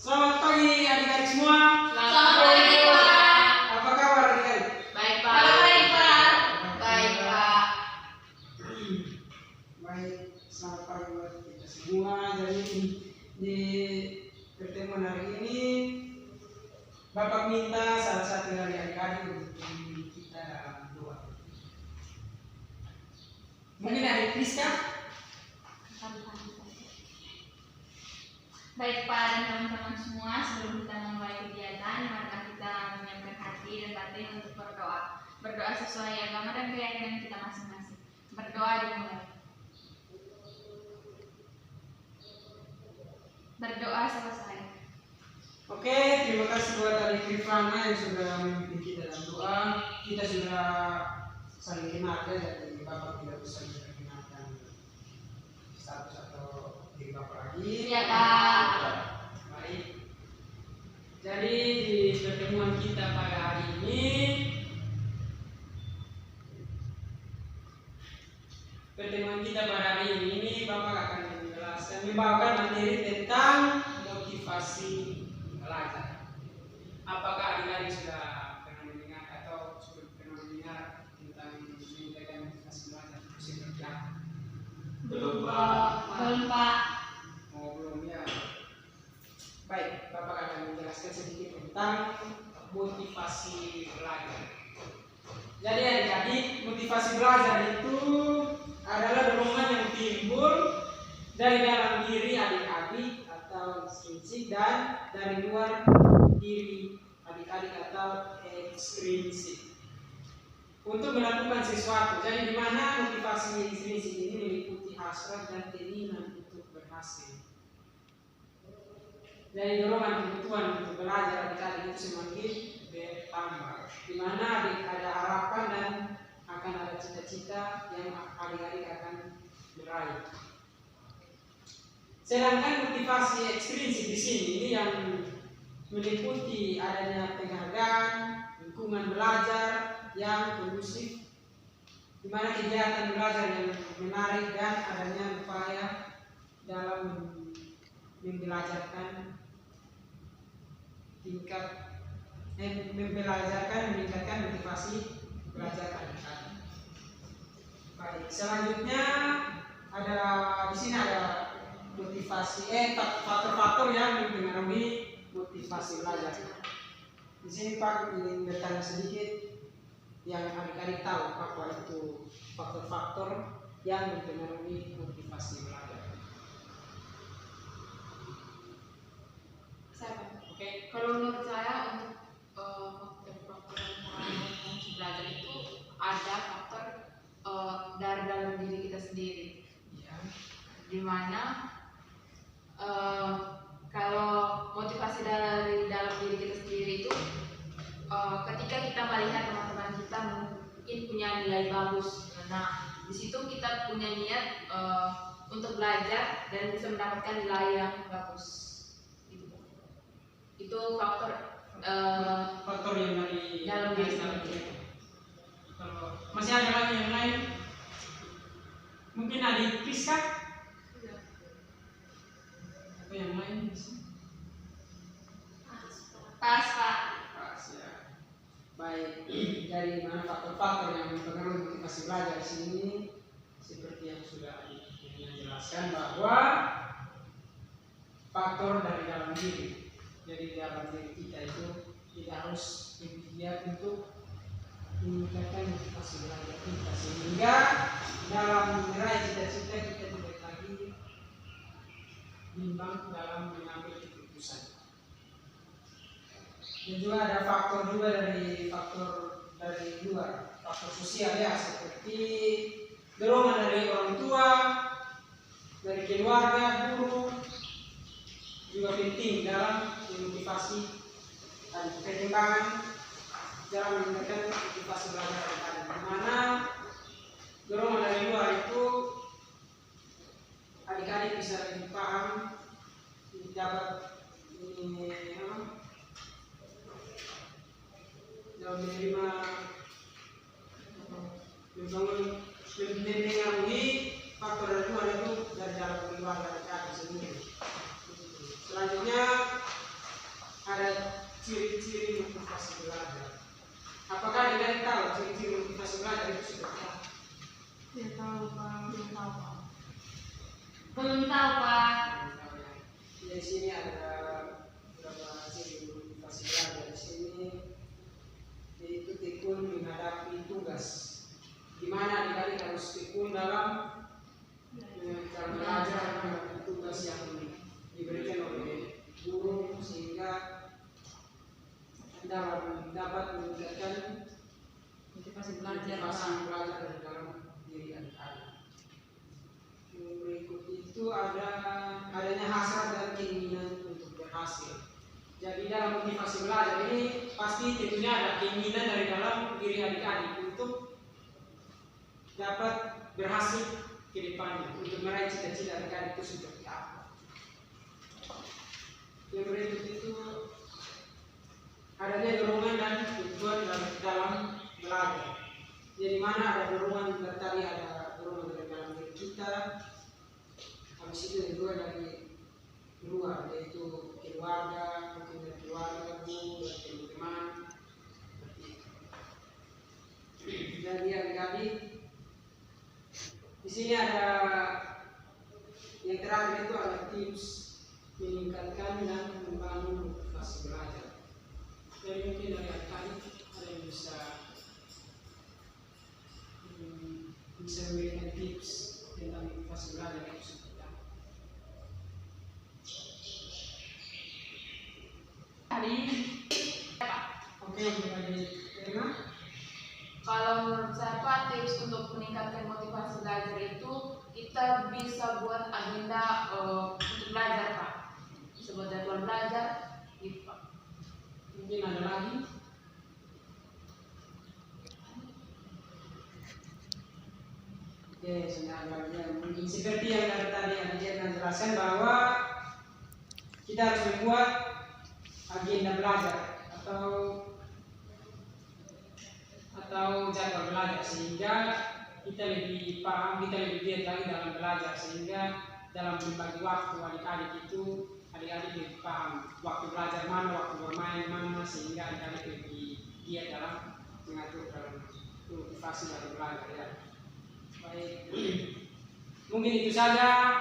Selamat pagi adik-adik semua. Selamat pagi, Pak. Apa kabar adik-adik? Baik, Pak. Baik, Pak. Baik, Pak. Baik, selamat pagi buat kita semua. Jadi di pertemuan hari ini Bapak minta salah satu dari adik-adik untuk memimpin kita dalam doa. Mungkin adik Priska? Baik, Pak dan teman-teman semua, sebelum kita memulai kegiatan, mari kita menyiapkan hati dan batin untuk berdoa. Berdoa sesuai agama dan keyakinan kita masing-masing. Berdoa dimulai. Berdoa selesai. Oke, terima kasih buat adik Rifana yang sudah memimpin kita dalam doa. Kita sudah saling kenal ya, jadi Bapak tidak usah memperkenalkan status atau diri Bapak lagi. Iya, Pak. Baik. Jadi di pertemuan kita pada hari ini, Bapak akan menjelaskan, membawakan materi tentang motivasi belajar. Apakah adik-adik sudah pernah mendengar atau sudah pernah mendengar tentang motivasi belajar itu seperti apa? Belum, Pak. Belum, Pak. Oh, belum ya. Baik, Bapak akan menjelaskan sedikit tentang motivasi belajar. Jadi adik-adik, motivasi belajar itu adalah dorongan yang timbul dari dalam diri adik-adik atau intrinsik dan dari luar diri adik-adik atau ekstrinsik untuk melakukan sesuatu. Jadi di mana motivasi intrinsik ini meliputi hasrat dan keinginan untuk berhasil. Jadi dorongan kebutuhan untuk belajar adik-adik itu semakin bertambah. Di mana adik ada harapan dan akan ada cita-cita yang adik-adik akan meraih. Sedangkan motivasi ekstrinsik di sini ini yang meliputi adanya penghargaan, lingkungan belajar yang kondusif, di mana kegiatan belajar yang menarik dan adanya upaya dalam membelajarkan meningkatkan motivasi belajar adik-adik. Baik, selanjutnya ada di sini ada motivasi faktor-faktor yang mempengaruhi motivasi belajar. Di sini Pak ingin bertanya sedikit yang adik-adik tahu apa itu faktor-faktor yang mempengaruhi motivasi belajar. Oke, kalau menurut saya untuk faktor-faktor yang mempengaruhi motivasi belajar itu ada faktor dari dalam diri kita sendiri. Ya. Dimana kalau motivasi dari dalam diri kita sendiri itu ketika kita melihat teman-teman kita mungkin punya nilai bagus, nah di situ kita punya niat untuk belajar dan bisa mendapatkan nilai yang bagus. Itu faktor yang dari dalam diri sendiri. Kalau masih ada lagi yang lain, mungkin adik Priska. Apa yang lain bisa? Pas, Pak. Pas ya. Baik, dari mana faktor-faktor yang mempengaruhi motivasi belajar di sini, seperti yang sudah dijelaskan bahwa faktor dari dalam diri. Jadi dalam diri kita itu tidak harus giat untuk meningkatkan motivasi belajar kita, sehingga dalam meraih cita-cita kita tidak lagi bimbang dalam mengambil keputusan. Dan juga ada faktor dari luar, faktor sosial ya, seperti dorongan dari orang tua, dari keluarga, guru, juga penting dalam motivasi dan perkembangan dalam meningkatkan motivasi belajar adik-adik. Di mana dorongan dari luar itu adik-adik bisa lebih paham, dapat dalam menerima mempengaruhi faktor dari luar itu dari dalam keluarga adik-adik sendiri. Selanjutnya Tidak tahu Pak, belum tahu Pak. Belum tahu Pak. Di sini ada beberapa ciri motivasi belajar di sini, yaitu tekun menghadapi tugas. Di mana adik-adik harus tekun dalam belajar menghadapi tugas yang diberikan oleh guru, sehingga Anda dapat meningkatkan Motivasi belajar dari dalam diri adik-adik. Yang berikut itu adanya hasrat dan keinginan untuk berhasil. Jadi dalam motivasi belajar ini pasti tentunya ada keinginan dari dalam diri adik-adik untuk dapat berhasil ke depannya, untuk meraih cita-cita adik-adik itu seperti apa. Yang berikut itu adanya dorongan dan tujuan dalam belajar. Jadi mana ada dorongan tadi, ada dorongan dari dalam diri kita, habis itu yang kedua dari luar, yaitu keluarga, mungkin dari keluarga, guru, dan teman-teman. Dan adik-adik, di sini ada yang terakhir itu ada tips meningkatkan dan membangun motivasi belajar. Jadi mungkin dari adik-adik ada yang bisa memberikan tips tentang motivasi belajar itu seperti apa. Oke, kita diterima. Kalau menurut saya Pak, tips untuk meningkatkan motivasi belajar itu kita bisa buat agenda untuk belajar Pak. Bisa buat jadwal belajar gitu Pak. Mungkin ada lagi. Oke, sudah bagian. Mungkin seperti yang dari tadi Anda jelaskan bahwa kita harus membuat agenda belajar atau jadwal belajar, sehingga kita lebih paham, kita lebih giat lagi dalam belajar, sehingga dalam berbagi waktu adik-adik itu adik-adik lebih paham waktu belajar mana, waktu bermain mana, sehingga adik-adik lebih giat dalam mengatur dalam motivasi dalam belajar ya. Baik, mungkin itu saja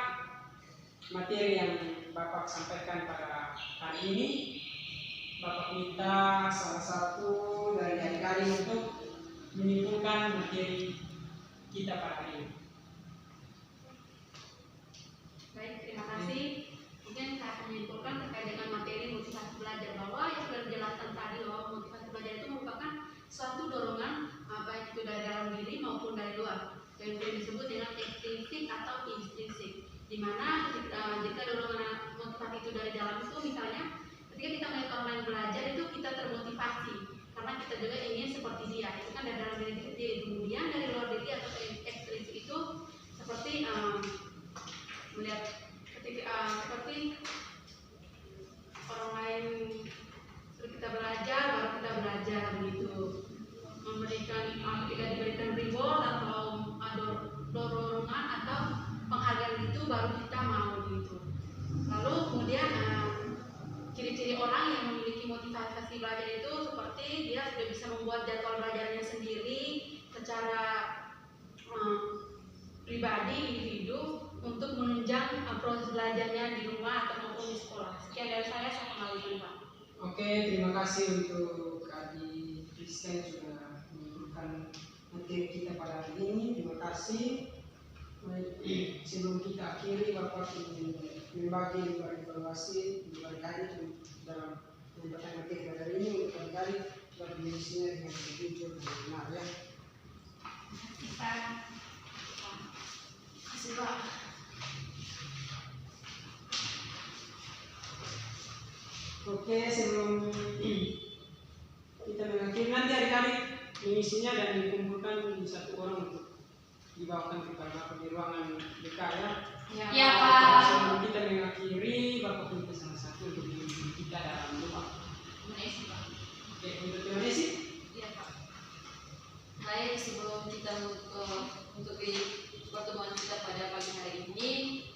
materi yang Bapak sampaikan pada hari ini. Bapak minta salah satu dari adik-adik untuk menyimpulkan materi kita pada hari ini. Baik, terima kasih. Mungkin saya akan menyimpulkan terkait dengan materi motivasi belajar, bahwa yang sudah dijelaskan tadi bahwa motivasi belajar itu merupakan suatu dorongan baik itu dari dalam diri maupun dari luar, yang disebut dengan ekstrinsik atau intrinsik. Di mana jika dorongan motivasi itu dari dalam itu, misalnya ketika kita melihat orang lain belajar itu kita termotivasi karena kita juga ingin seperti dia, itu kan dari dalam diri kita sendiri. Kemudian dari luar diri atau ekstrinsik itu seperti melihat seperti orang lain suruh kita belajar baru kita belajar begitu, memberikan ketika diberikan reward atau dorongan atau penghargaan itu baru kita mau gitu. Lalu kemudian ciri-ciri orang yang memiliki motivasi belajar itu seperti dia sudah bisa membuat jadwal belajarnya sendiri secara pribadi, individu, untuk menunjang proses belajarnya di rumah atau maupun di sekolah. Sekian dari saya kembalikan Pak. Oke, terima kasih untuk Adik Kristen sudah menyimpulkan materi kita pada hari ini. Terima kasih. Sebelum kita akhiri, Bapak ingin membagi evaluasi adik-adik dalam pembacaan materi pada hari ini untuk adik-adik berdiskusinya dengan jujur dan benar ya. Kita kasih Pak. Oke, sebelum kita mengakhiri, nanti adik-adik mengisinya dan dikumpulkan di satu orang untuk dibawakan kepada Bapak di ruangan dekat ya. Ya Pak. Sebelum kita mengakhiri, Bapak minta salah satu untuk memimpin kita dalam doa. Menesi Pak. Oke, untuk menesi. Iya Pak. Baik, sebelum kita untuk pertemuan kita pada pagi hari ini,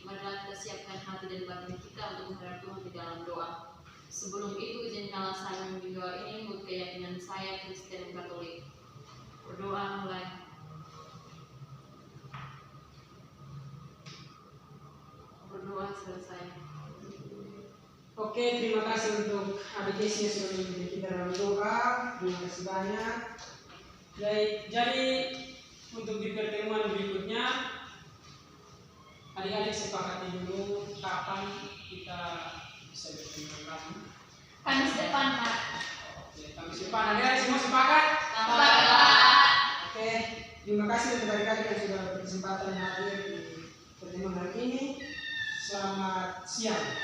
marilah kita siapkan hati dan batin kita untuk menghadap Tuhan di dalam doa. Sebelum itu, izinkanlah saya menjual ini menurut keyakinan saya Kristen Katolik. Berdoa mulai. doa selesai. Oke, terima kasih untuk adik Desi yang sudah memimpin kita dalam doa. Terima kasih banyak. Jadi untuk di pertemuan berikutnya, adik-adik sepakati dulu kapan kita bisa bertemu lagi. Kamis depan, Pak. Oke, Kamis depan. Adik-adik semua sepakat? Sepakat, Pak. Oke, terima kasih untuk adik-adik yang sudah berkesempatan hadir di pertemuan hari ini. Selamat siang.